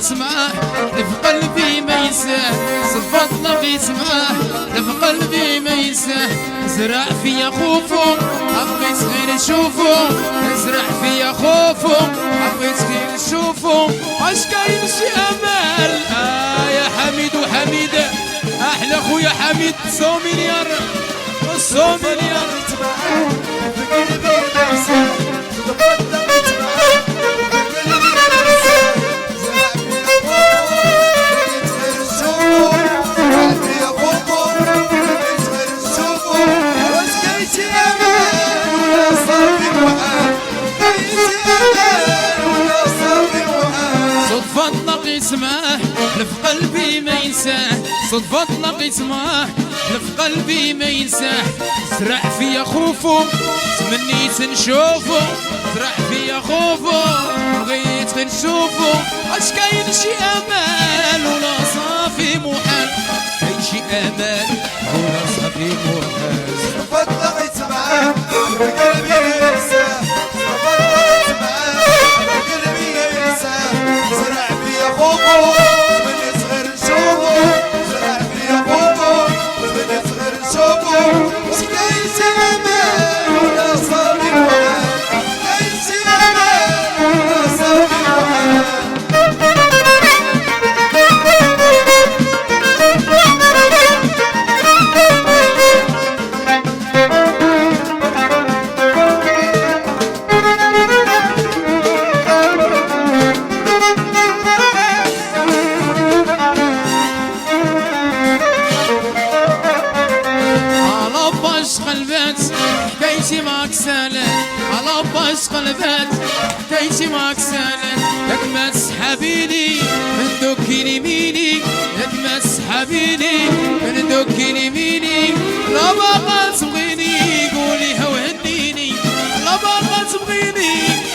سماه في قلبي ما ينساه صفات لقيت معاه في قلبي ما ينساه زرع فيا خوفو حبيت غير نشوفو زرع فيا خوفو حبيت غير نشوفو اش كاين شي امل يا حميد وحميده احلى خويا حميد 100 مليار 100 مليار صدفة لقيت معاه في قلبي ما ينساه صدفة لقيت معاه في قلبي ما ينساه زرع فيا خوفو تمنيت نشوفو زرع فيا خوفو بغيت نشوفو اش كاين شي امل ولا صافي محال كاين شي امل ولا صافي محال صدفة لقيت معاه في قلبي ما ينساه صدفة لقيت معاه في قلبي ما ينساه زرع فيا خوفو تمنيت غير نشوفو زرع فيا خوفو تمنيت غير نشوفو واش كاين شي امل ولا صافي محال كاين شي امل ولا صافي محال حكايتي معاك سالت على باش قلبات حكايتي معاك سالت ياك ما تسحبيني من دوك يميني ياك ما تسحبيني من دوك يميني لا باغا تبغيني قولي هوهنيني لا باغا تبغيني